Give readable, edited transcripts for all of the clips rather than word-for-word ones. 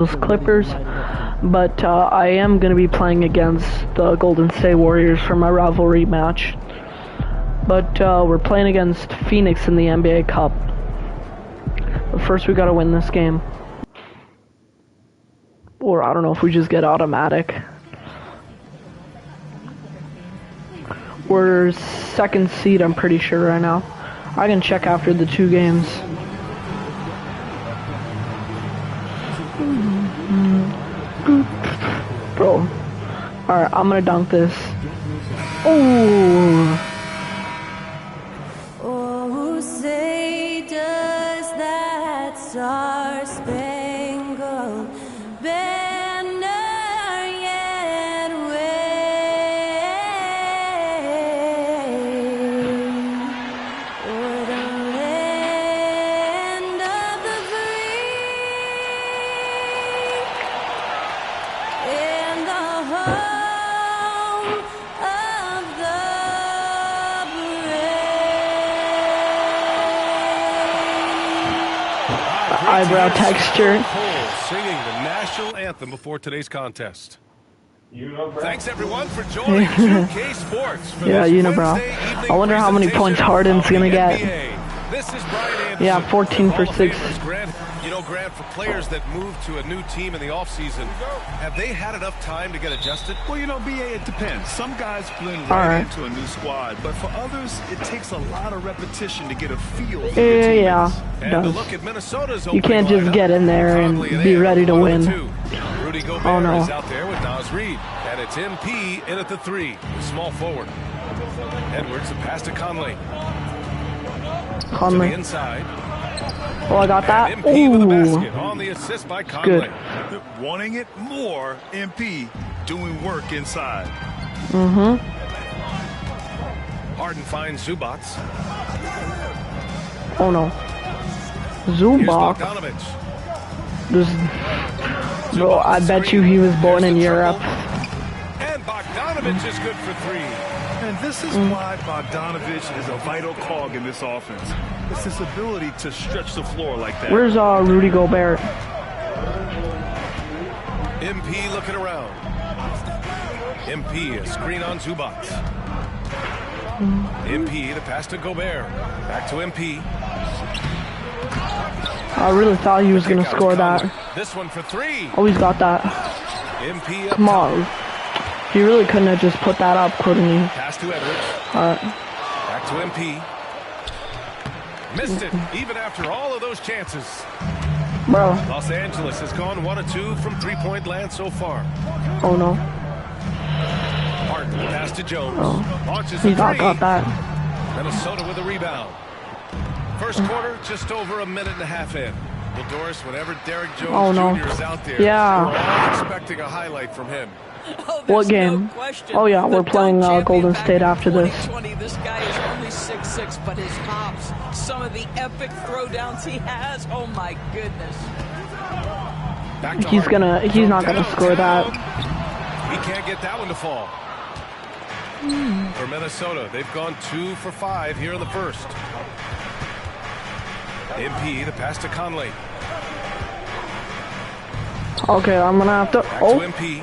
those Clippers, but I am going to be playing against the Golden State Warriors for my rivalry match. But we're playing against Phoenix in the NBA Cup. But first we got to win this game. Or I don't know if we just get automatic. We're second seed, I'm pretty sure right now. I can check after the 2 games. Bro. Alright, I'm gonna dunk this. Oh! Oh, say does that star-spangled banner yet wave o'er the land of the free and the home of the Eyebrow texture. Singing the national anthem before today's contest. Thanks everyone for joining 2K Sports. Yeah, bro. I wonder how many points Harden's gonna get. This is Brian Anderson. Yeah, 14 for 6. Grant, for players that move to a new team in the offseason, have they had enough time to get adjusted? Well, BA, it depends. Some guys blend right into a new squad, but for others, it takes a lot of repetition to get a feel for your teammates. Yeah, and to look at Minnesota's you can't just get in there and be ready to win. Rudy Gobert Oh no. is out there with Nas Reed, and it's MP in at the 3, the small forward. Edwards, the pass to Conley. To the inside. Oh, I got that. MP with the basket Ooh. on the assist by Conley. Good. Wanting it more, MP doing work inside. Harden finds Zubac. Oh no. Here's Zubac. Bogdanovich. Bro, I bet you he was born in Europe. And Bogdanovich is good for 3. And this is why Bogdanovich is a vital cog in this offense. It's his ability to stretch the floor like that. Where's Rudy Gobert? MP looking around. MP, a screen on Zubac. MP, the pass to Gobert. Back to MP. I really thought he was gonna score that. This one for 3. Oh, he's got that. MP up Come on. He really couldn't have just put that up, couldn't he? pass to Edwards. Alright. Back to MP. Missed it, even after all of those chances. Bro. Los Angeles has gone 1 of 2 from 3-point land so far. Oh no. Harden, pass to Jones. Launches He a 3. got that. Minnesota with a rebound. First quarter, just over a minute and a half in. Well, Doris, whenever Derek Jones Jr. is out there, Yeah. we're all expecting a highlight from him. Oh, What game? No yeah, we're playing Golden State after this. This guy is only 6'6", but his hops, some of the epic throwdowns he has, oh my goodness. He's not gonna score that. He can't get that one to fall. For Minnesota, they've gone 2 for 5 here in the first. MP, the pass to Conley. Okay, I'm gonna have to. Back Oh. to MP.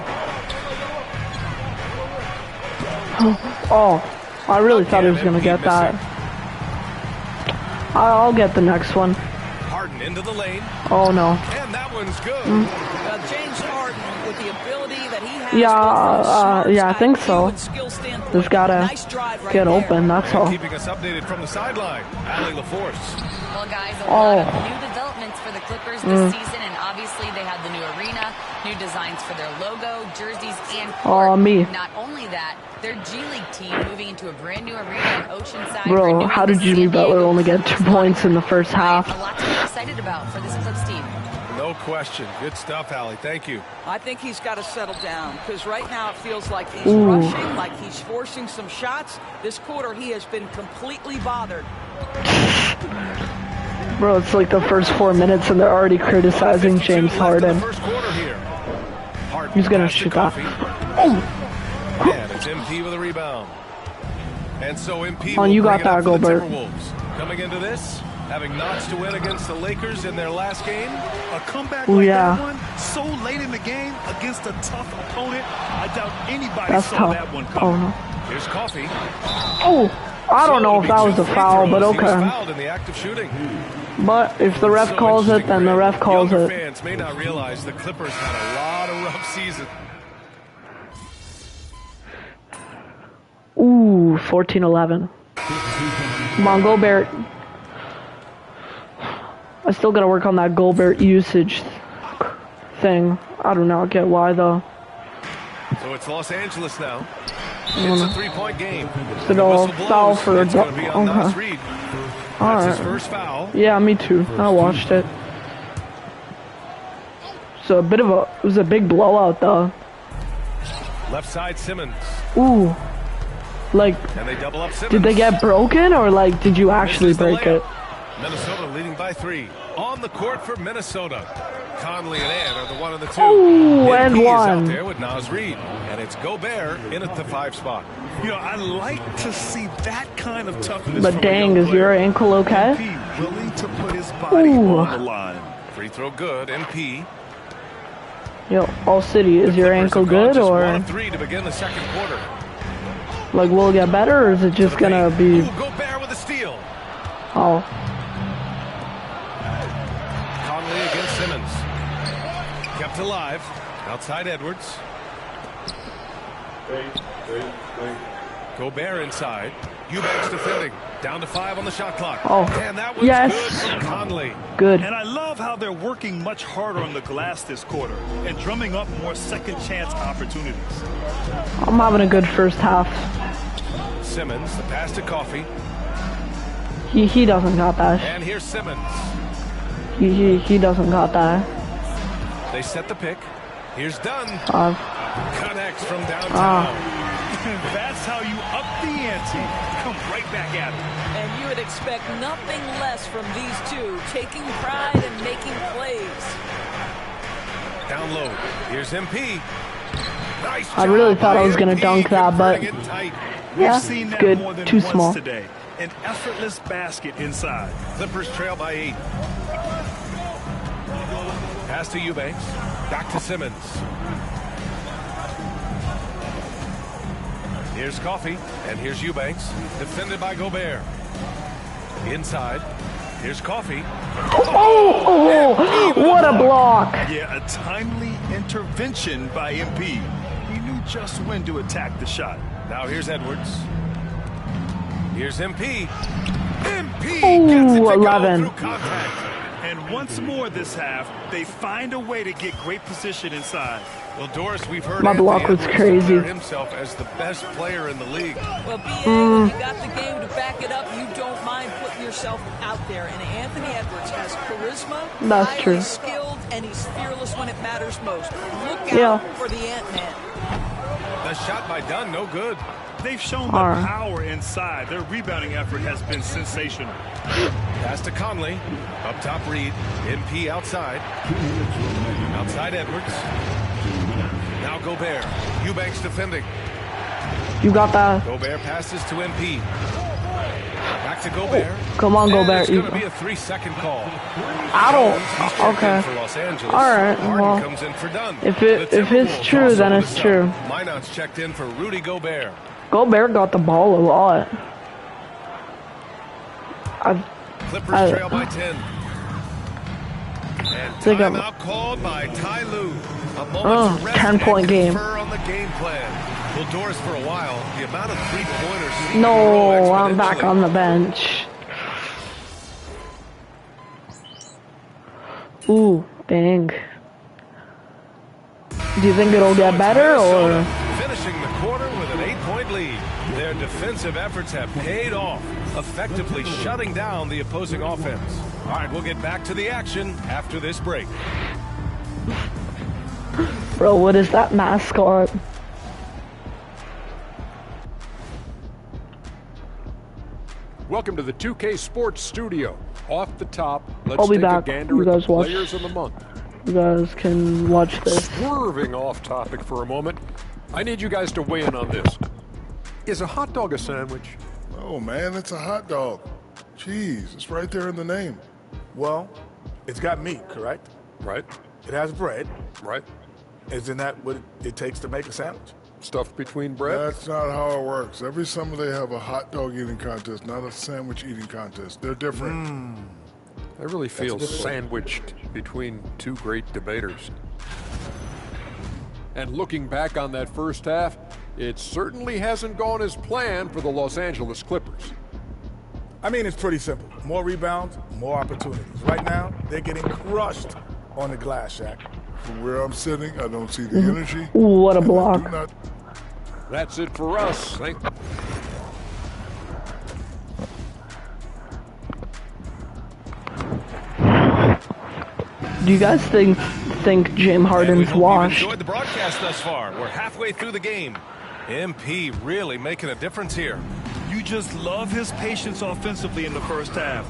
Oh, I really thought he was gonna get that. I'll get the next one. Harden into the lane. Oh no. And that one's good. James Harden, with the ability that he has. Yeah, I think so. Just gotta get open, that's all. Keeping us updated from the sideline, Ali LaForce. Well, guys, a lot of new developments for the Clippers this season, and obviously they have the new arena, new designs for their logo, jerseys, and court. Not only that, their G League team moving into a brand new arena in Oceanside. Bro, how did Jimmy Butler only get 2 points in the first half? A lot to be excited about for this Clips team. No question. Good stuff, Ali. Thank you. I think he's got to settle down, because right now it feels like he's rushing, like he's forcing some shots. This quarter, he has been completely bothered. Bro, it's like the first 4 minutes and they're already criticizing James Harden. He's gonna shoot that. And it's MP with a rebound. And so MP you got that, Gobert. Gobert. Coming into this, having notched to win against the Lakers in their last game. A comeback like that one, so late in the game against a tough opponent. I doubt anybody saw that one coming. Oh, no. Here's Coffee. Oh, I don't know if that was a foul, but okay. Fouled in the act of shooting. But if the ref calls it, then the ref calls it. Fans may not realize the Clippers had a lot of rough season. Ooh, 14-11. Come on, Gobert. I still gotta work on that Gobert usage thing. I do not get why though. So it's Los Angeles now. It's a three-point game. Should all foul for a double. Okay. That's his first foul. Yeah, me too. I watched it. So it was a big blowout though. Left side Simmons. Ooh. Like, and they double up Simmons. Did they get broken or like did you actually break it? Minnesota leading by 3. On the court for Minnesota. Conley and Ant are the 1 and the 2. Ooh, and 1. Out there with Naz Reid. And it's Gobert in at the 5 spot. You know, I like to see that kind of toughness. But dang, is your ankle okay? MP willing to put his body on the line. Free throw good, MP. Yo, All City, is your ankle good or? 1 of 3 to begin the second quarter. Like, will it get better or is it just gonna be? Ooh, Gobert with a steal. Oh. Conley against Simmons. Kept alive. Outside Edwards. Gobert inside. Eubanks defending. Down to 5 on the shot clock. Oh, and that was yes. Good from Conley. Good. And I love how they're working much harder on the glass this quarter and drumming up more second chance opportunities. I'm having a good first half. Simmons, the pass to Coffee. He doesn't got that. And here's Simmons. He doesn't got that. They set the pick. Here's Dunn. Connects from downtown. That's how you up the ante. Come right back at it. And you would expect nothing less from these two, taking pride and making plays. Down low. Here's MP. Nice I really thought I was going to dunk that, but yeah, seen that good. More than Too once small. Today. An effortless basket inside. Clippers trail by 8. Pass to Eubanks. Back to Simmons. Here's Coffee, and here's Eubanks. Defended by Gobert. Inside. Here's Coffee. Oh, what a block. Yeah, a timely intervention by MP. He knew just when to attack the shot. Now here's Edwards. Here's MP. MP Ooh, gets it to 11. go through contact. And once more this half, they find a way to get great position inside. Well, Doris, we've heard My block Anthony was Edwards crazy. declare himself as the best player in the league. Well, B.A., when you got the game to back it up, you don't mind putting yourself out there. And Anthony Edwards has charisma, That's highly true. skilled, and he's fearless when it matters most. Look out for the Ant-Man. The shot by Dunn, no good. They've shown the power inside. Their rebounding effort has been sensational. Pass to Conley. Up top, Reid. MP outside. Outside Edwards. Now Gobert. Eubanks defending. You got that. Gobert passes to MP. Back to Gobert. Come on, Gobert. It's going to be a 3-second call. I don't. Okay. For Los Angeles. All right. Harden Well, comes in for Dunn. if it's true, then it's true. Minot's checked in for Rudy Gobert. Gobert got the ball a lot. Clippers trail by 10. And timeout called by Ty Lue. A moment to rest 10-point game. confer on the game plan. Well, Doris, for a while, the amount of three-pointers seemed to No, grow I'm back exponentially. on the bench. Ooh, dang. Do you think it'll get better or? Finishing the quarter with an 8-point lead. Their defensive efforts have paid off, effectively shutting down the opposing offense. All right, we'll get back to the action after this break. Bro, what is that mascot? Welcome to the 2K Sports Studio. Off the top, let's I'll be take back. a gander You at the guys watch. players of the month. You guys can watch this. Swerving off topic for a moment, I need you guys to weigh in on this. Is a hot dog a sandwich? Oh man, it's a hot dog. Cheese. It's right there in the name. Well, it's got meat, correct? Right? It has bread. Right? Isn't that what it takes to make a sandwich? Stuffed between bread? That's not how it works. Every summer they have a hot dog eating contest, not a sandwich eating contest. They're different. I really feel sandwiched between two great debaters. And looking back on that first half, it certainly hasn't gone as planned for the Los Angeles Clippers. I mean, it's pretty simple. More rebounds, more opportunities. Right now, they're getting crushed on the glass, Shaq. From where I'm sitting, I don't see the energy. What a block. That's it for us. Do you guys think James Harden's washed? Enjoyed the broadcast thus far. We're halfway through the game. MP really making a difference here. You just love his patience offensively in the first half.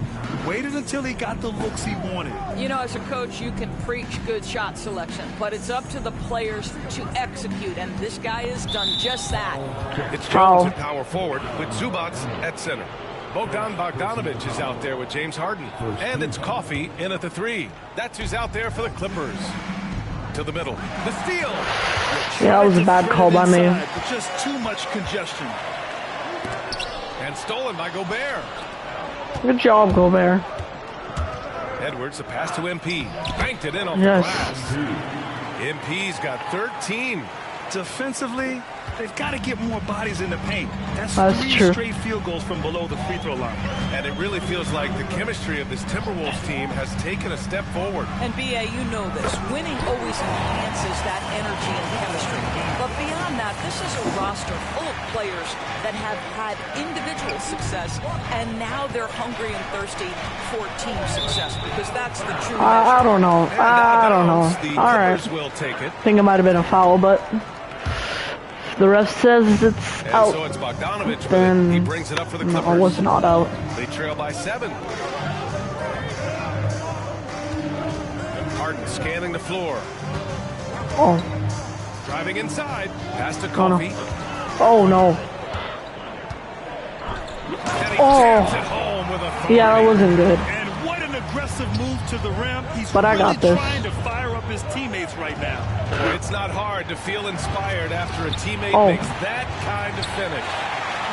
Waited until he got the looks he wanted. You know, as a coach, you can preach good shot selection, but it's up to the players to execute, and this guy has done just that. It's Jones at power forward with Zubac at center. Bogdanovich is out there with James Harden. And it's Coffee in at the 3. That's who's out there for the Clippers. To the middle. The steal. Yeah, that was a bad call by me. Just too much congestion. And stolen by Gobert. Good job, Gobert. Edwards, the pass to MP. Banked it in off the glass. MP's got 13. Defensively, they've got to get more bodies in the paint. That's 3 true. straight field goals from below the free throw line. And it really feels like the chemistry of this Timberwolves team has taken a step forward. And B.A., you know this. Winning always enhances that energy and chemistry. But beyond that, this is a roster full of players that have had individual success, and now they're hungry and thirsty for team success, because that's the true measure. I don't know. I don't know. All right. Will take it. I think it might have been a foul, but the ref says it's And out. so it's Bogdanovich, Then he brings it up for the Clippers. no, it was not out. They trail by 7. Harden scanning the floor. Oh. Driving inside. Pass to Coffee. Oh no. And he jams it home with a Yeah, that wasn't good. And what an aggressive move to the rim. He's But I really got this. trying to fire up his teammates right now. It's not hard to feel inspired after a teammate makes that kind of finish.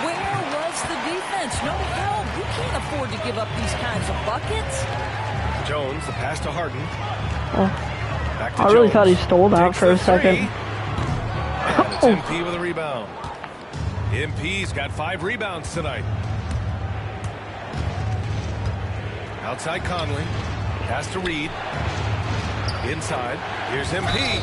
Where was the defense? No help. You can't afford to give up these kinds of buckets. Jones, the pass to Harden. Back to I really Jones. thought he stole that Takes for a the 3. second. And it's MP with a rebound. MP's got 5 rebounds tonight. Outside Conley. Pass to Reed. Inside. Here's MP.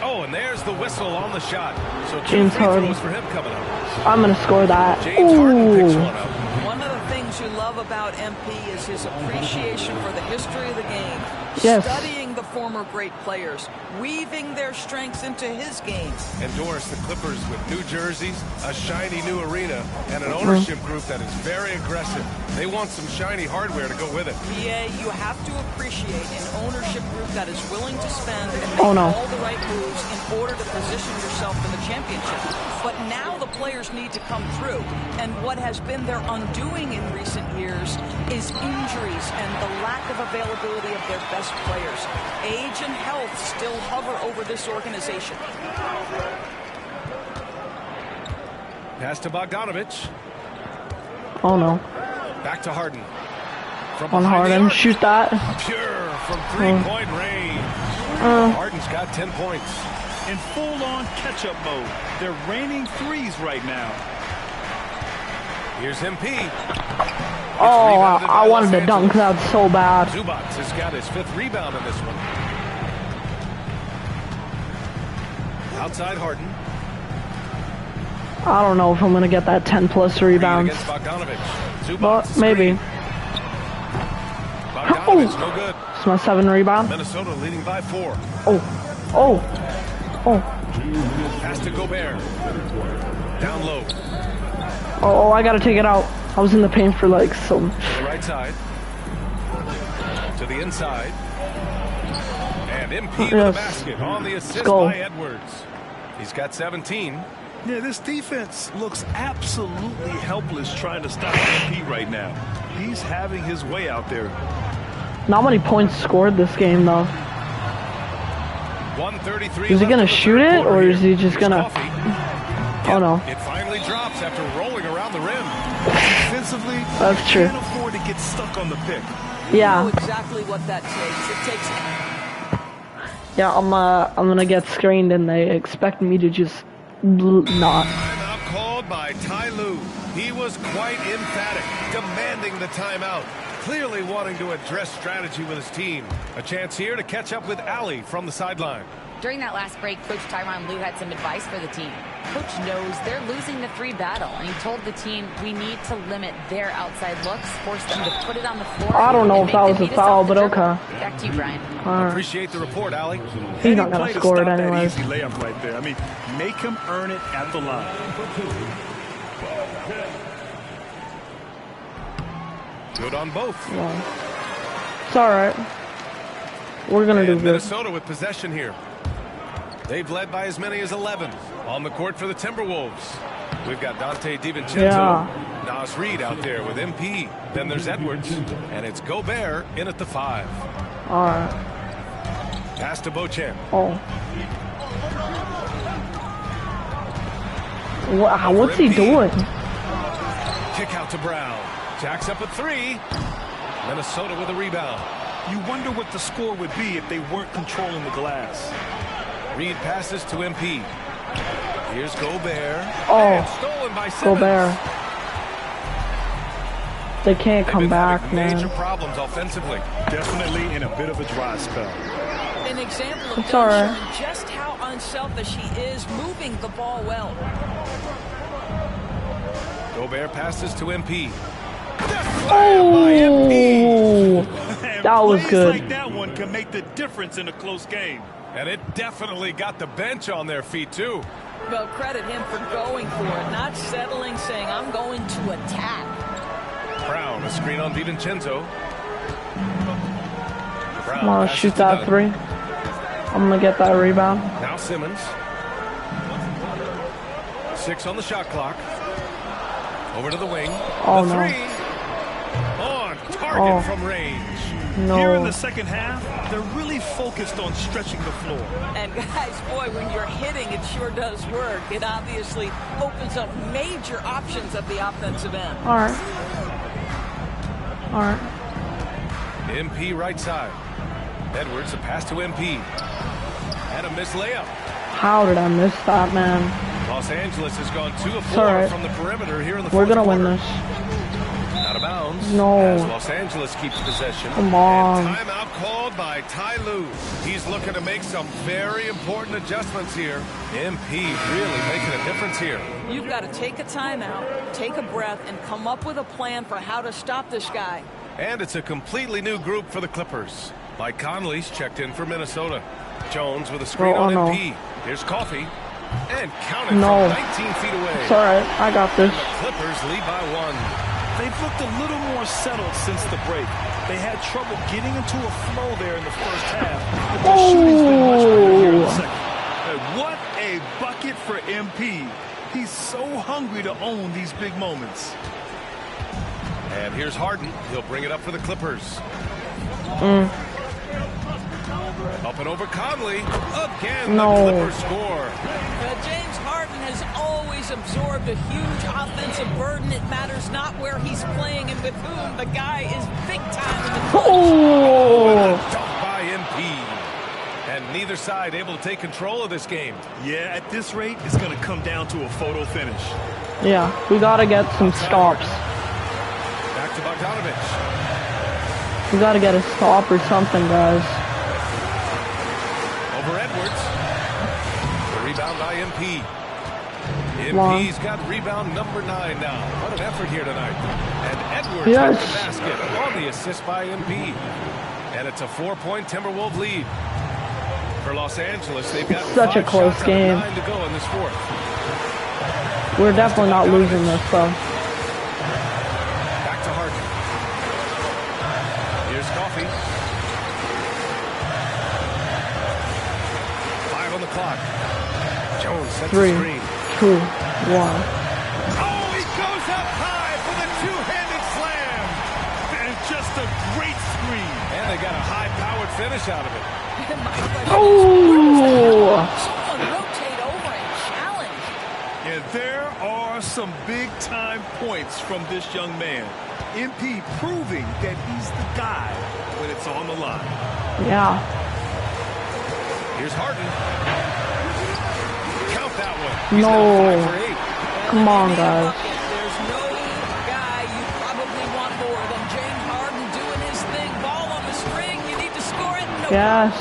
Oh, and there's the whistle on the shot. So 2 James free Harden. throws for him coming up. I'm gonna score that. James Harden picks Ooh. one up. One of the things you love about MP is his appreciation for the history of the game. Yes. Studying the former great players, weaving their strengths into his game. And Doris, the Clippers with new jerseys, a shiny new arena, and an ownership group that is very aggressive. They want some shiny hardware to go with it. BA, you have to appreciate an ownership group that is willing to spend and make Oh, no. all the right moves in order to position yourself for the championship. But now the players need to come through. And what has been their undoing in recent years is injuries and the lack of availability of their best players. Age and health still hover over this organization. Pass to Bogdanovich. Oh no. Back to Harden. From On behind the Harden, arc. shoot that. Pure from three-point range. Harden's got 10 points. In full-on catch-up mode. They're raining threes right now. Here's MP. Oh, I wanted to dunk that so bad. Zubac has got his 5th rebound in this one. Outside Harden. I don't know if I'm gonna get that 10+ rebounds. Against Bogdanovich. Zubac, But maybe. Bogdanovich, no good. It's my 7 rebound. Minnesota leading by 4. Oh. Pass to Gobert. Down low. Oh, I gotta take it out. I was in the paint for like some. To the right side. To the inside. And MP with the basket on the assist by Edwards. He's got 17. Yeah, this defense looks absolutely helpless trying to stop MP right now. He's having his way out there. Not many points scored this game, though. 133. Is he gonna shoot it, or is he just gonna... Oh, no. It finally drops after rolling around the rim. Defensively, That's true. can't afford to get stuck on the pick. Yeah. You know exactly what that takes. It takes... Yeah, I'm gonna get screened, and they expect me to just not. Timeout called by Ty Lue. He was quite emphatic, demanding the timeout, clearly wanting to address strategy with his team. A chance here to catch up with Allie from the sideline. During that last break, Coach Tyronn Lue had some advice for the team. Coach knows they're losing the 3 battle, and he told the team, we need to limit their outside looks, force them to put it on the floor. I don't know if that was a foul, but okay. Back to you, Brian. Appreciate the report, Allie. He's not gonna score it anyways. Easy layup right there. I mean, make him earn it at the line. Good on both. Yeah. It's alright. We're gonna do good. Minnesota with possession here. They've led by as many as 11 on the court for the Timberwolves. We've got Dante DiVincenzo, Nas Reed out there with MP. Then there's Edwards, and it's Gobert in at the 5. All right. Pass to Beauchamp. Oh. What's he doing? Kick out to Brown. Jacks up at 3. Minnesota with a rebound. You wonder what the score would be if they weren't controlling the glass. Reed passes to MP. Here's Gobert. Oh, And stolen by Simmons. Gobert. They can't come back, man. Major problems offensively. Definitely in a bit of a dry spell. An example of It's all right. showing just how unselfish he is, moving the ball well. Gobert passes to MP. Oh, that was Plays good. like that one can make the difference in a close game. And it definitely got the bench on their feet, too. Well, credit him for going for it, not settling, saying, I'm going to attack. Brown, a screen on DiVincenzo. Brown I'm gonna passes shoot to that Dunn. 3. I'm gonna get that rebound. Now Simmons. 6 on the shot clock. Over to the wing. Oh, the no. 3. On target Oh. from range. Here in No. the second half, they're really focused on stretching the floor. And guys, boy, when you're hitting, it sure does work. It obviously opens up major options at the offensive end. All right. All right. MP right side. Edwards, a pass to MP. And a missed layup. How did I miss that, man? Los Angeles has gone 2 of 4 all right. from the perimeter here in the We're fourth gonna quarter. win this. Out of bounds. No. As Los Angeles keeps possession. Come on. And timeout called by Ty Lue. He's looking to make some very important adjustments here. MP really making a difference here. You've got to take a timeout, take a breath, and come up with a plan for how to stop this guy. And it's a completely new group for the Clippers. Mike Conley's checked in for Minnesota. Jones with a screen Oh, on no. MP. Here's Coffee. And counted No. from 19 feet away. It's all right. I got this. The Clippers lead by 1. They've looked a little more settled since the break. They had trouble getting into a flow there in the first half, but their shooting's been much better here in the second. And what a bucket for MP. He's so hungry to own these big moments. And here's Harden. He'll bring it up for the Clippers. Up and over Conley. Again, No. the Clippers score. James Harden has always absorbed a huge offensive burden. It matters not where he's playing and with whom. The guy is big time in the clutch. Oh. Dunk by MP. And neither side able to take control of this game. Yeah, at this rate, it's going to come down to a photo finish. Yeah, we gotta get some stops. Back to Bogdanovich. We gotta get a stop or something, guys. Over Edwards. The rebound by MP. Long. MP's got rebound number 9 now. What an effort here tonight. And Edwards Yes. with the basket on the assist by MP. And it's a 4-point Timberwolves lead. For Los Angeles, they've got Such a 5 close shots out of game. 9 to go in this fourth. We're definitely not losing this, though. Back to Harden. Here's Coffee. 5 on the clock. Jones sets 3. the screen. 2, 1. Oh, he goes up high for the two-handed slam. And just a great screen. And they got a high-powered finish out of it. My question Oh! is, someone rotate over and challenge. And there are some big-time points from this young man. MP proving that he's the guy when it's on the line. Yeah. Here's Harden. Count that one. No. He's now 5 for 8. Come on, guys. There's no guy you probably want more than James Harden doing his thing. Ball on the string. You need to score it. No. Yes.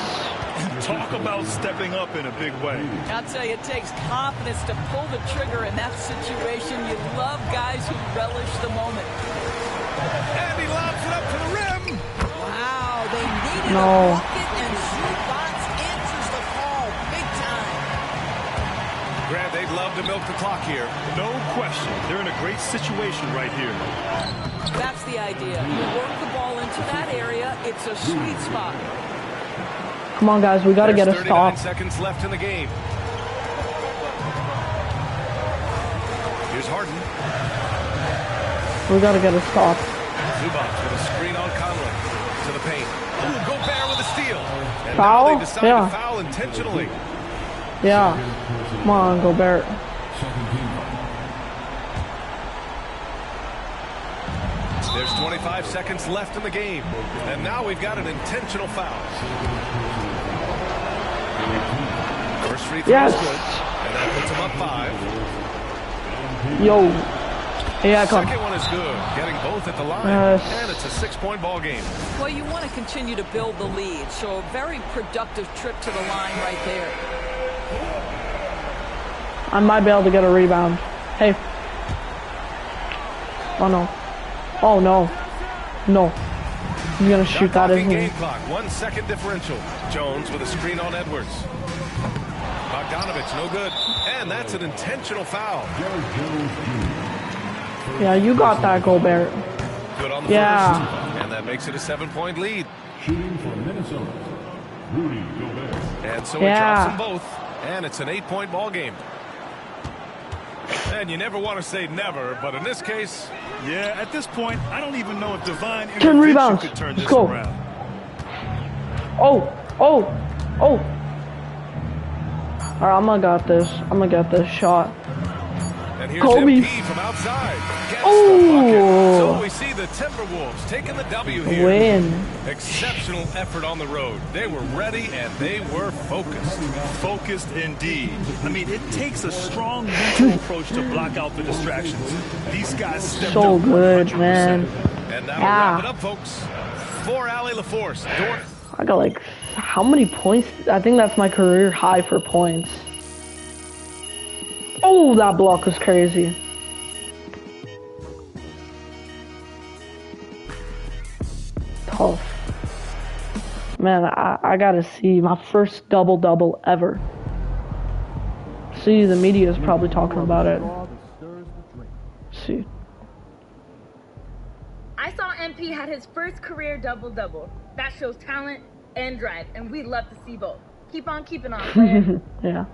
Talk about stepping up in a big way. I'll tell you, it takes confidence to pull the trigger in that situation. You love guys who relish the moment. And he lobs it up to the rim. Wow, they needed No. a bucket, and Zubats answers the call big time. Grant, they'd love to milk the clock here. No question. They're in a great situation right here. That's the idea. You work the ball into that area. It's a sweet spot. Come on, guys. We got to get a 39 stop. seconds left in the game. Here's Harden. We got to get a stop. Zubats with a screen on Conley. To the paint. Ooh, Gobert with a steal. And Foul? now they decide Yeah. to foul intentionally. Yeah. Come on, Gobert. There's 25 seconds left in the game. And now we've got an intentional foul. First free throw Yes. is good. And that puts him up 5. Yo. Yeah, come. Second one is good. Getting both at the line. Yes. And it's a 6-point ball game. Well, you want to continue to build the lead, so a very productive trip to the line right there. I might be able to get a rebound. Hey. Oh, no. Oh, no. No. He's going to shoot that, isn't he? Game clock. 1 second differential. Jones with a screen on Edwards. Bogdanovich, no good. And that's an intentional foul. Yeah, you got that, Gobert. Good on the Yeah. first. And that makes it a 7-point lead. Shooting for Minnesota, Rudy Gobert. And so he Yeah. drops them both. And it's an 8-point ball game. And you never want to say never, but in this case... Yeah, at this point, I don't even know if divine 10 intervention rebounds. could turn Let's this go. around. Oh. Oh. Oh. All right, I'm going to get this. I'm going to get this shot. And here's Kobe. MP from outside. Gets Oh. the bucket. So we see the Timberwolves taking the W here. Win. Exceptional effort on the road. They were ready and they were focused. Focused indeed. I mean, it takes a strong mental approach to block out the distractions. These guys stepped So up good, 100%. man. And that'll Yeah. wrap it up, folks. For Allie LaForce, Dort. I got like, how many points? I think that's my career high for points. Oh, that block was crazy. Tough. Man, I gotta see my first double-double ever. See, the media is probably talking about it. See. I saw MP had his first career double-double. That shows talent and drive, and we love to see both. Keep on keeping on, player. Yeah.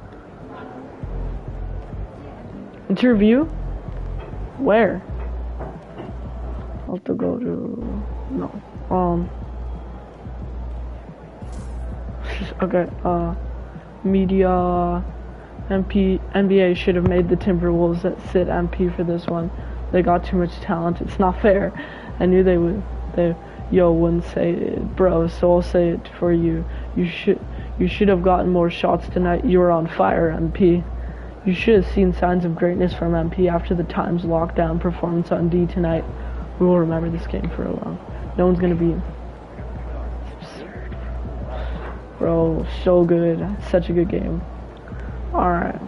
Interview? Where? I'll have to go to... No. Okay, media... NBA should have made the Timberwolves that sit MP for this one. They got too much talent. It's not fair. I knew they would. Yo wouldn't say it, bro. So I'll say it for you. You should have gotten more shots tonight. You were on fire, MP. You should have seen signs of greatness from MP after the Times lockdown performance on D tonight. We will remember this game for a long. No one's gonna be. It's absurd, bro. So good. Such a good game. All right.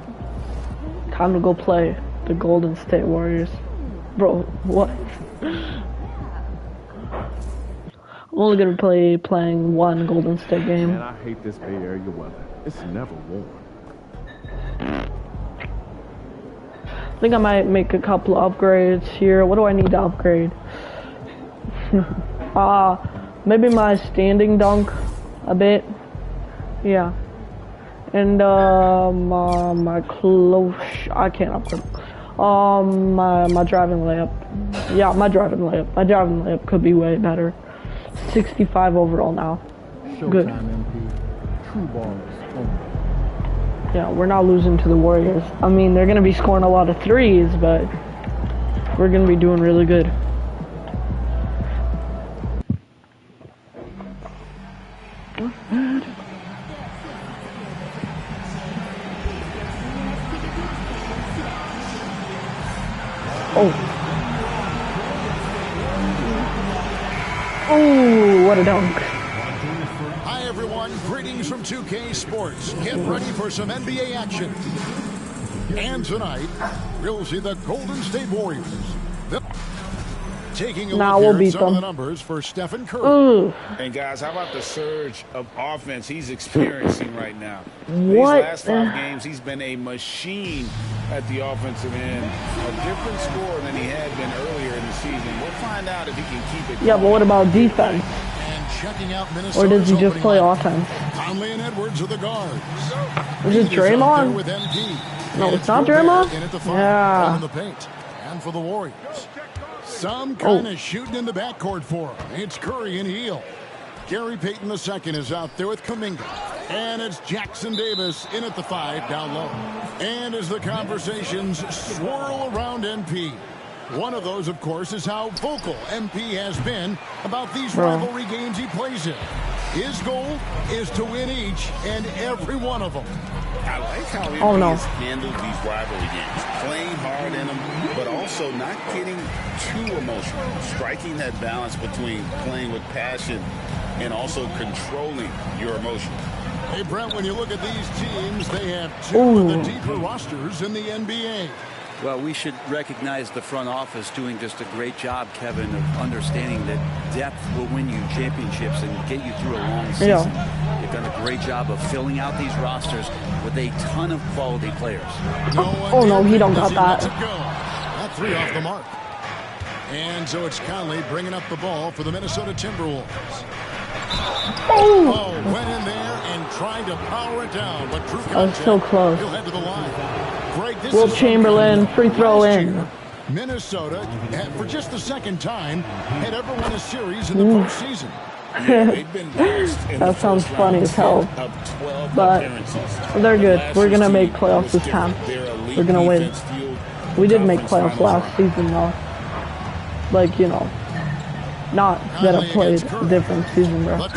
Time to go play the Golden State Warriors. Bro, what? I'm only gonna playing one Golden State game. Man, I hate this Bay Area weather. It's never warm. I think I might make a couple of upgrades here. What do I need to upgrade? Maybe my standing dunk a bit. Yeah. And my close. I can't upgrade. My driving layup. Yeah, my driving layup. My driving layup could be way better. 65 overall now. Good. MP. True balls. Yeah, we're not losing to the Warriors. I mean, they're gonna be scoring a lot of threes, but we're gonna be doing really good. Oh. Oh, what a dunk. Hi, everyone. Greetings from 2K Sports. Get ready for some NBA action. And tonight, we'll see the Golden State Warriors. Taking a look here at some of the numbers for Stephen Curry. Ooh. And guys, how about the surge of offense he's experiencing right now? What? These last 5 games, he's been a machine at the offensive end. A different score than he had been earlier in the season. We'll find out if he can keep it going. Yeah, but what about defense? And checking out Or does he just play offense? Conley and Edwards are the guards. Is it Draymond? With MP. No, it's not Draymond? Yeah. In the paint. And for the Warriors. Some kind of shooting in the backcourt for him. It's Curry and Heel. Gary Payton II is out there with Kuminga. And it's Jackson Davis in at the 5 down low. And as the conversations swirl around MP, one of those, of course, is how vocal MP has been about these rivalry games he plays in. His goal is to win each and every one of them. I like how MP has handled these rivalry games, playing hard in them, but also not getting too emotional, striking that balance between playing with passion and also controlling your emotions. Hey, Brent, when you look at these teams, they have 2 of the deeper rosters in the NBA. Well, we should recognize the front office doing just a great job, Kevin, of understanding that depth will win you championships and get you through a long season. They've done a great job of filling out these rosters with a ton of quality players. Oh, no, he don't got that. That 3 off the mark. And so it's Conley bringing up the ball for the Minnesota Timberwolves. Oh, went in there and tried to power it down, but Drew was so close. He'll head to the line. Greg, this Will is Chamberlain, free throw in. Minnesota, for just the second time, had ever won a series in the postseason. That sounds funny as hell. But they're good. We're going to make playoffs this time. We're going to win. We did make playoffs last season, though. Like, you know, not that I played a different season, bro.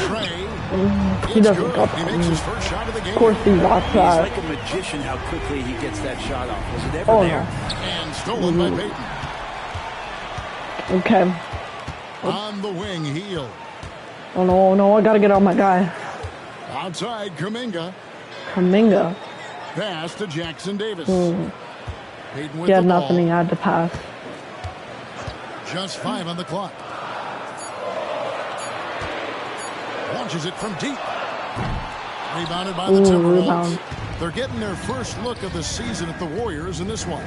He doesn't got that. Of course he got that. He's like a magician how quickly he gets that shot off. Was it ever there? And stolen by Payton. Okay. On the wing, Heel. Oh no, I gotta get on my guy. Outside, Kuminga. Pass to Jackson Davis. Payton with He had the nothing, ball. he had to pass. Just 5 on the clock. Launches it from deep. Rebounded by the Timberwolves. They're getting their first look of the season at the Warriors in this one.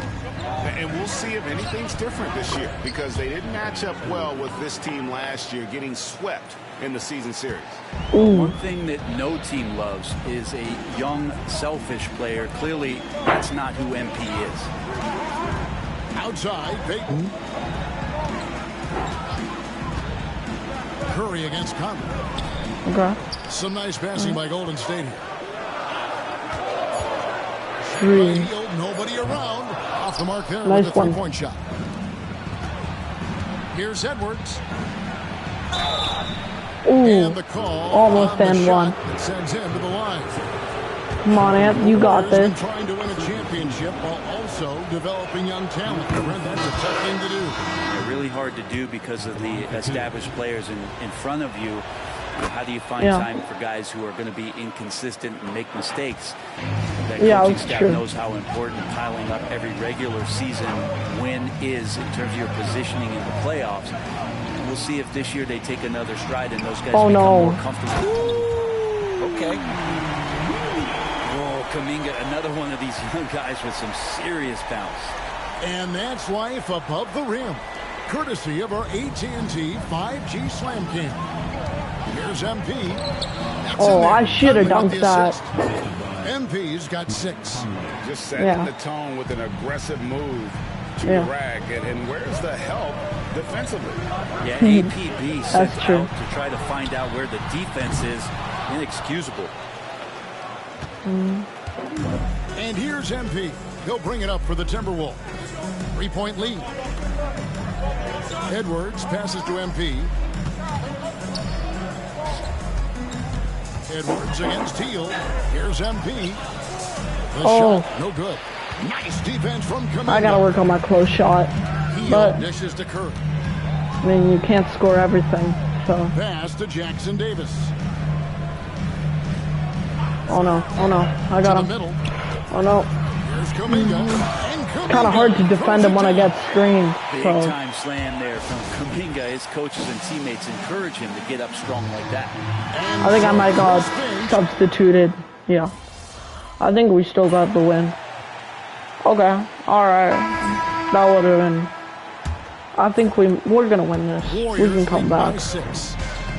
And we'll see if anything's different this year, because they didn't match up well with this team last year, getting swept in the season series. One thing that no team loves is a young, selfish player. Clearly, that's not who MP is. Outside, Payton. Curry against Conley. Okay. Some nice passing by Golden State here. 3. Nobody around. Off the mark there Nice with a 3-point shot. Here's Edwards. And the call almost and one. That sends him to the line. Come on, Ant, you got this. Trying to win a championship while also developing young talent. That's a tough thing to do. Really hard to do because of the established players in front of you. How do you find time for guys who are going to be inconsistent and make mistakes? That coaching staff knows how important piling up every regular season win is in terms of your positioning in the playoffs. We'll see if this year they take another stride and those guys become more comfortable. Okay. Oh, Kuminga, another one of these young guys with some serious bounce. And that's life above the rim, courtesy of our AT&T 5G Slam Cam. Here's MP. I should have dunked that. MP's got 6. Just setting the tone with an aggressive move to the rack. And where's the help defensively? Yeah, APB sent out to try to find out where the defense is. Inexcusable. And here's MP. He'll bring it up for the Timberwolves. 3-point lead. Edwards passes to MP. Edwards against Teal. Here's MP. The shot, no good. Nice defense from Kuminga. I gotta work on my close shot. But dishes to Curry. I mean, you can't score everything, so. Pass to Jackson Davis. Oh no, I got him. Middle. Oh no. Here's Kuminga. It's kind of hard to defend him when I get screened. Big time slam there from Kuminga. His coaches and teammates encourage him to get up strong like that. I think I might got substituted. Yeah. I think we still got the win. Okay. Alright. That would have been... I think we're going to win this. We can come back.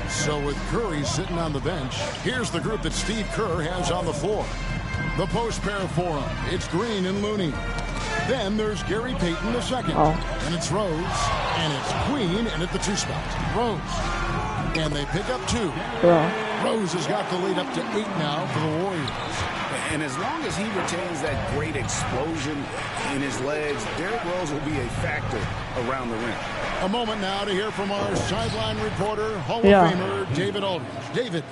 So with Curry sitting on the bench, here's the group that Steve Kerr has on the floor. The post pair for him. It's Green and Looney. Then there's Gary Payton the second. And it's Rose. And it's Queen. And at the 2 spot, Rose. And they pick up 2. Rose has got the lead up to 8 now for the Warriors. And as long as he retains that great explosion in his legs, Derrick Rose will be a factor around the rim. A moment now to hear from our sideline reporter, Hall of Famer David Aldridge. David.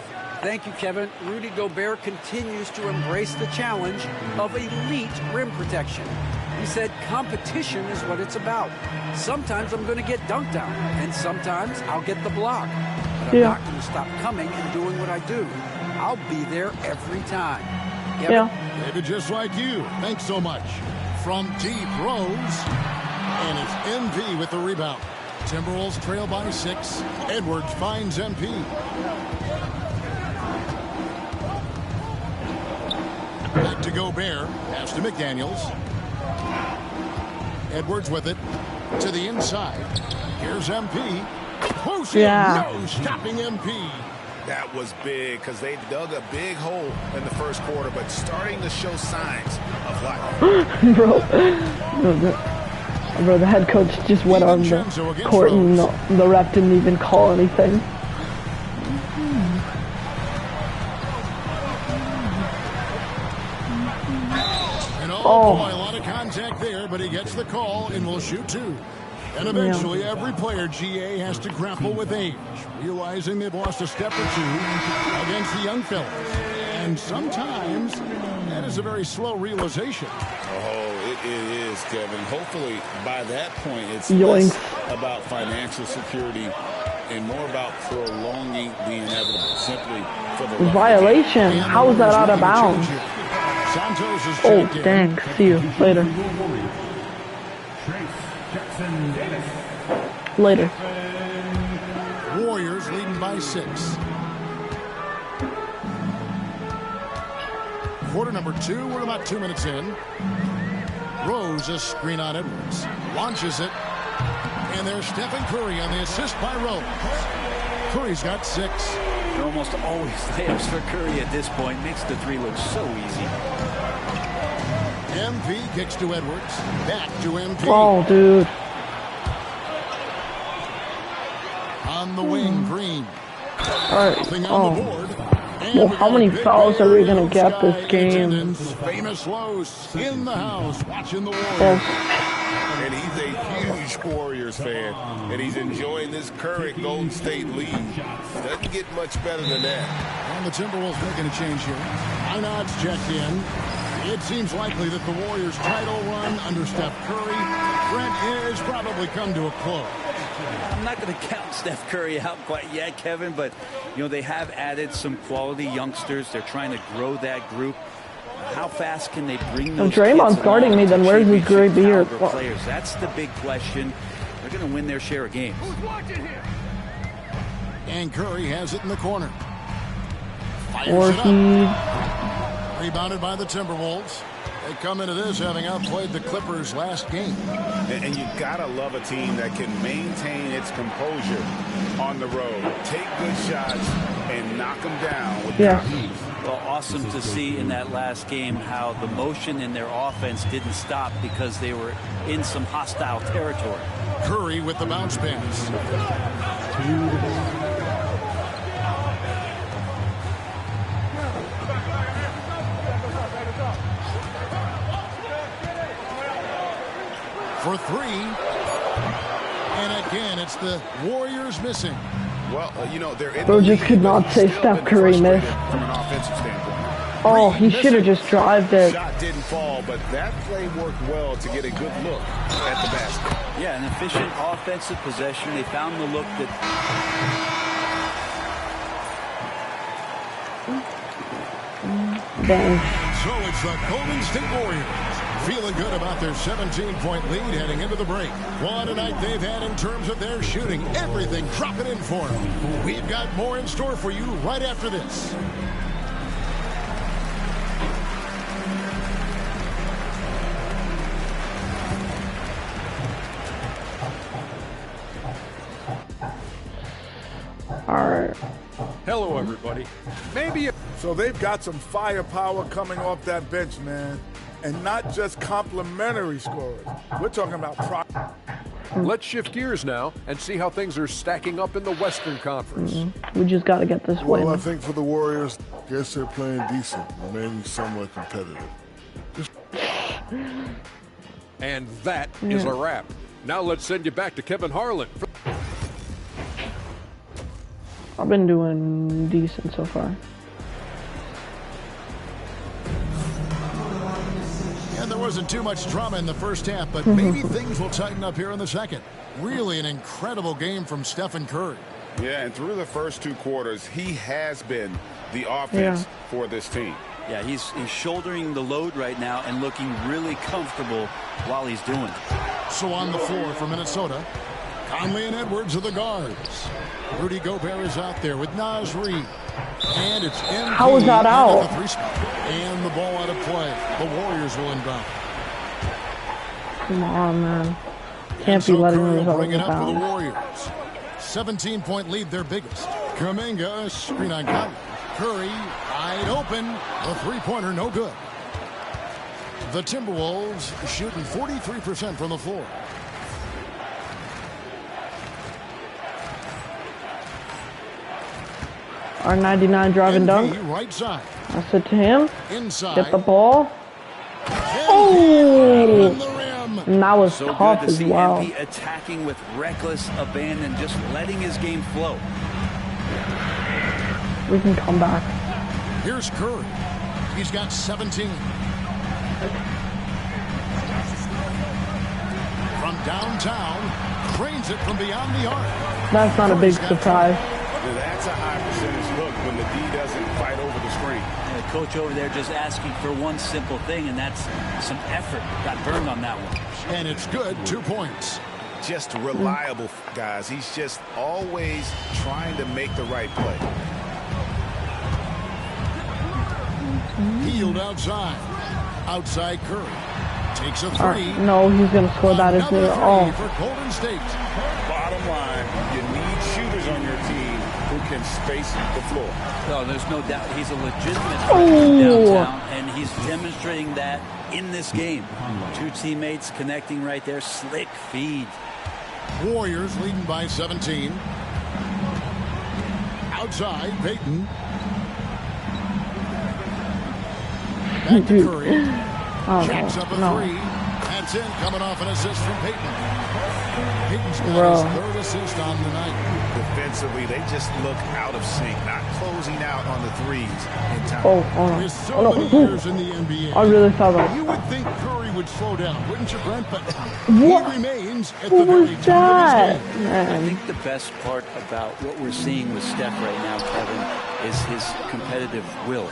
Thank you, Kevin. Rudy Gobert continues to embrace the challenge of elite rim protection. He said competition is what it's about. Sometimes I'm going to get dunked on, and sometimes I'll get the block. But I'm not going to stop coming and doing what I do. I'll be there every time. Kevin? David, just like you. Thanks so much. From deep, Rose. And it's MV with the rebound. Timberwolves trail by 6. Edwards finds MP. Back to Gobert. Pass to McDaniels. Edwards with it. To the inside. Here's MP. Close no stopping MP. That was big because they dug a big hole in the first quarter, but starting to show signs of life. Bro, the head coach just went on the court and the ref didn't even call anything. And boy, a lot of contact there, but he gets the call and will shoot 2. And eventually, every player, GA, has to grapple with age, realizing they've lost a step or 2 against the young fellas. And sometimes, that is a very slow realization. Oh, it is, Kevin. Hopefully, by that point, it's less about financial security and more about prolonging the inevitable, simply for the violation. How is that out of bounds? Oh, dang. See you later. Later. Warriors leading by 6. Quarter number 2. We're about 2 minutes in. Rose a screen on Edwards. Launches it. And there's Stephen Curry on the assist by Rose. Curry's got 6. They're almost always layups for Curry at this point. Makes the 3 look so easy. MP kicks to Edwards. Back to MP. Oh, dude. On the wing, Green. Alright. Well, how many fouls are we going to get this game? Famous Los in the house watching the Warriors. And he's a huge Warriors fan. And he's enjoying this current Golden State lead. Doesn't get much better than that. And the Timberwolves making a change here. Einod's checked in. It seems likely that the Warriors' title run under Steph Curry, Brent, has probably come to a close. I'm not going to count Steph Curry out quite yet, Kevin, but, you know, they have added some quality youngsters. They're trying to grow that group. How fast can they bring those If Draymond's guarding me, then where's his great beard? Players? That's the big question. They're going to win their share of games. And Curry has it in the corner. Rebounded by the Timberwolves. They come into this having outplayed the Clippers last game. And you gotta love a team that can maintain its composure on the road. Take good shots and knock them down with confidence. Well, awesome to see in that last game how the motion in their offense didn't stop because they were in some hostile territory. Curry with the bounce pass. For three. And again, it's the Warriors missing. Well, you know, they're Bro just could not say Steph Curry missed. From an offensive standpoint. Oh, he should have just drived it. Shot didn't fall, but that play worked well to get a good look at the basket. Yeah, an efficient offensive possession. They found the look that... Dang. So it's the Golden State Warriors feeling good about their 17-point lead heading into the break. What a night they've had in terms of their shooting. Everything dropping in for them. We've got more in store for you right after this. Alright. Hello, everybody. Maybe... So they've got some firepower coming off that bench, man. And not just complimentary scorers. We're talking about... Let's shift gears now and see how things are stacking up in the Western Conference. We just got to get this win. Well, I think for the Warriors, I guess they're playing decent, remaining somewhat competitive. And that is a wrap. Now let's send you back to Kevin Harlan. I've been doing decent so far. And there wasn't too much drama in the first half, but maybe things will tighten up here in the second. Really an incredible game from Stephen Curry. Yeah, and through the first two quarters, he has been the offense for this team. Yeah, he's shouldering the load right now and looking really comfortable while he's doing it. So on the floor for Minnesota, Conley and Edwards are the guards. Rudy Gobert is out there with Naz Reid. And it's MP. How was that out? And the ball out of play. The Warriors will inbound. Come on, man. Can't be letting those bring it up for the down. Warriors. 17-point lead, their biggest. Kuminga, screen on Conley. Curry, wide open. A three-pointer, no good. The Timberwolves shooting 43% from the floor. R99 driving dunk. Right side. That's it to him. Inside. Get the ball. Oh! And that was So tough good to as see well. MP attacking with reckless abandon, just letting his game flow. We can come back. Here's Curry. He's got 17. From downtown, cranes it from beyond the arc. That's not a big surprise. Now, that's a high percentage look when the D doesn't fight over the screen. And the coach over there just asking for one simple thing, and that's some effort. Got burned on that one. And it's good, 2 points. Just reliable, guys. He's just always trying to make the right play. Healed outside. Outside Curry. Takes a three. No, he's going to score that, isn't it? Oh. For Golden State. Bottom line, you need shooters on your team who can space the floor. No, there's no doubt he's a legitimate threat downtown, and he's demonstrating that in this game. Two teammates connecting right there. Slick feed. Warriors leading by 17. Outside, Payton. Back to Curry. Jacks up a three. That's in, coming off an assist from Payton. Payton's got his third assist on the night. Defensively, they just look out of sync, not closing out on the threes in time. With so many years in the NBA, I really thought that. You would think Curry would slow down, wouldn't you, Brent? But what? He remains at What the very was top that? of his game. I think the best part about what we're seeing with Steph right now, Kevin, is his competitive will.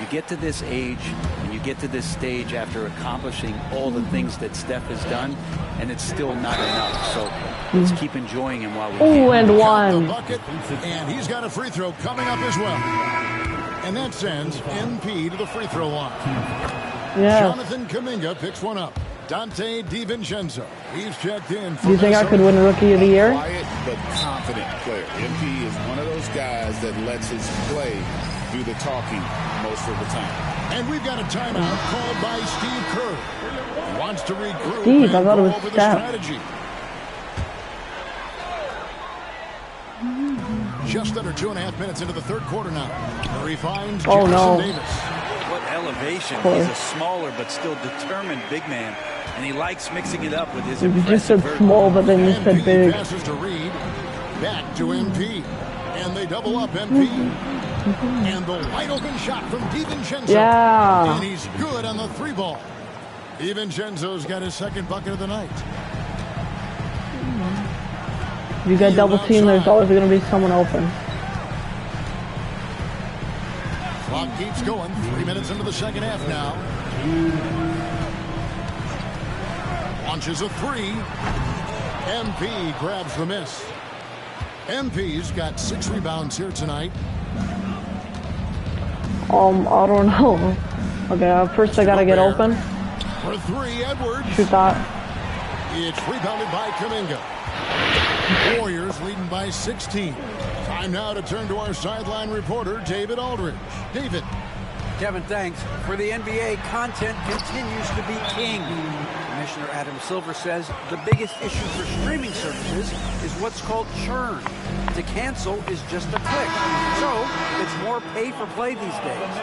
You get to this age and you get to this stage after accomplishing all the things that Steph has done, and it's still not enough. So let's keep enjoying him while we can. Oh, and one. Bucket, and he's got a free throw coming up as well. And that sends MP to the free throw line. Yeah. Jonathan Kuminga picks one up. Dante DiVincenzo. He's checked in. Do you think I could win Rookie of the Year? Quiet but confident player. MP is one of those guys that lets his play do the talking most of the time. And we've got a timeout called by Steve Kerr. He wants to regroup Steve, I and thought it go was over the Steph. strategy. Just under 2.5 minutes into the third quarter now. Curry finds Jackson Davis. What elevation. He's a smaller but still determined big man. And he likes mixing it up with his You just impressive said small, but then you said big. Passes to Reed. Back to MP. And they double up MP. And the wide open shot from DiVincenzo. Yeah. And he's good on the 3-ball. DiVincenzo's got his second bucket of the night. If you get double team, there's always going to be someone open. Clock keeps going. 3 minutes into the second half now. Launches a 3. MP grabs the miss. MP's got 6 rebounds here tonight. I don't know. Okay, first I gotta get open. For 3, Edwards. Shoot that. It's rebounded by Kuminga. Warriors leading by 16. Time now to turn to our sideline reporter, David Aldridge. David. Kevin, thanks. For the NBA, content continues to be king. Commissioner Adam Silver says the biggest issue for streaming services is what's called churn. To cancel is just a click. So it's more pay for play these days.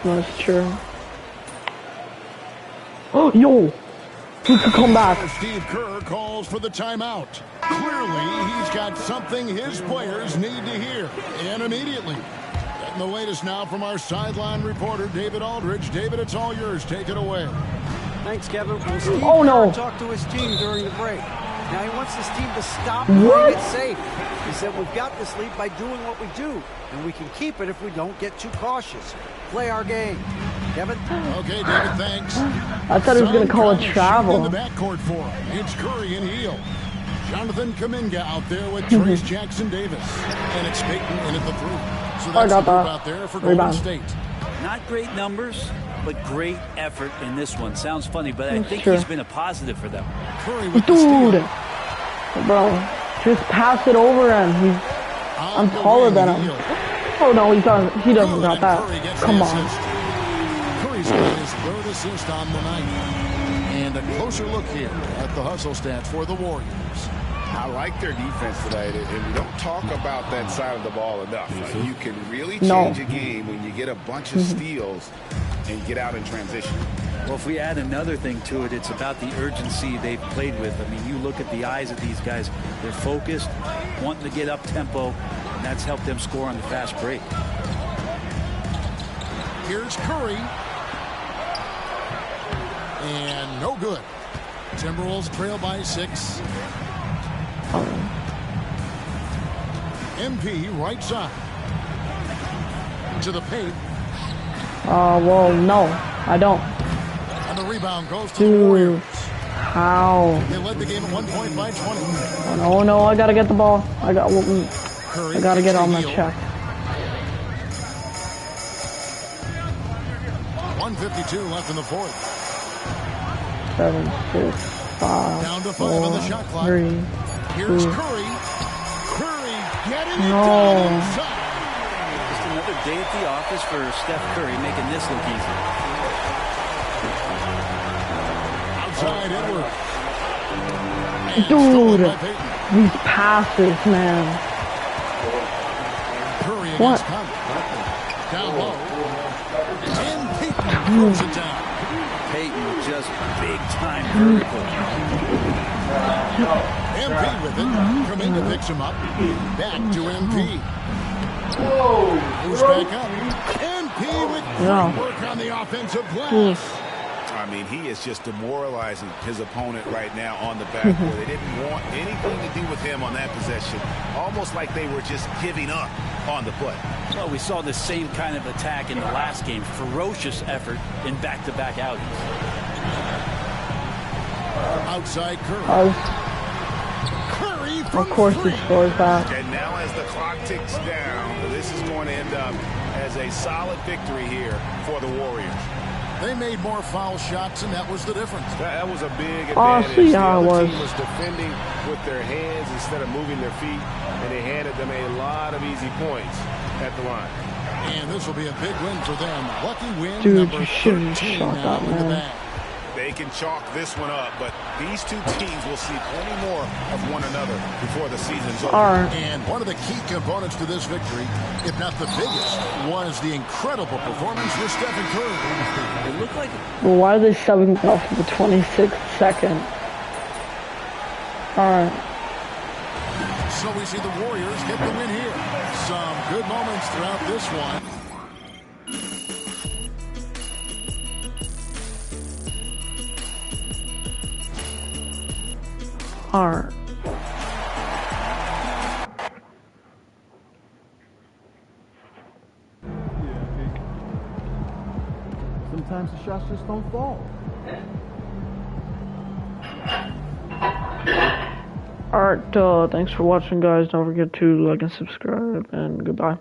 That's true. Oh, yo! Come back. Steve Kerr calls for the timeout. Clearly, he's got something his players need to hear. And immediately. Getting the latest now from our sideline reporter, David Aldridge. David, it's all yours. Take it away. Thanks, Kevin. Well, Steve no. talked to his team during the break. Now he wants this team to stop playing it safe. He said, we've got this lead by doing what we do, and we can keep it if we don't get too cautious. Play our game. Kevin? Okay, David, thanks. I thought he was going to call it travel. In the backcourt for him. It's Curry and Heel. Jonathan Kuminga out there with Trace Jackson Davis. And it's Payton in at the 3. So that's the group out there for Golden State. Not great numbers, but great effort in this one. Sounds funny, but I think he's been a positive for them. Curry with the steal. Bro, just pass it over him. I'm taller than him. Oh no, he doesn't got that. Come on. Curry's got his 3rd assist on the night. And a closer look here at the hustle stats for the Warriors. I like their defense tonight, and we don't talk about that side of the ball enough. You can really change a game when you get a bunch of steals and get out in transition. Well, if we add another thing to it, it's about the urgency they've played with. I mean, you look at the eyes of these guys. They're focused, wanting to get up tempo, and that's helped them score on the fast break. Here's Curry. And no good. Timberwolves trail by 6. MP right side. To the paint. Well, no, I don't. And the rebound goes to the Warriors. How? They led the game at 1 point by 20. Oh, no, I gotta get the ball. I gotta get on my check. 1:52 left in the 4th. 7, 6, 5, down to 5 4, on the shot clock. 3, Here's 2. Curry. Curry getting it done inside. Just another day at the office for Steph Curry, making this look easy. Outside Edwards. Dude, these passes, man. Curry What? against Conley. Down low. And Payton throws it down. Payton just big time vertical. MP with it. Kuminga picks him up. Back to MP. Moves back up. MP with great work on the offensive glass. I mean, he is just demoralizing his opponent right now on the backboard. They didn't want anything to do with him on that possession. Almost like they were just giving up on the play. Well, we saw the same kind of attack in the last game. Ferocious effort in back-to-back outings. Outside Curry. Curry from Of course he scores that. And now as the clock ticks down, this is going to end up as a solid victory here for the Warriors. They made more foul shots, and that was the difference. That was a big Oh, advantage. see The how it other was. team was defending with their hands instead of moving their feet, and they handed them a lot of easy points. at the line. And this will be a big win for them. Lucky win Dude, number you shouldn't 13 shot now that, in the man. bag. They can chalk this one up, but these two teams will see plenty more of one another before the season's over. And one of the key components to this victory, if not the biggest, was the incredible performance for Stephen Curry. It looked like Well, why are they subbing off the 26th second? Alright. So we see the Warriors get the win here. Some good moments throughout this one. Alright. Sometimes the shots just don't fall. Alright, thanks for watching, guys. Don't forget to like and subscribe, and goodbye.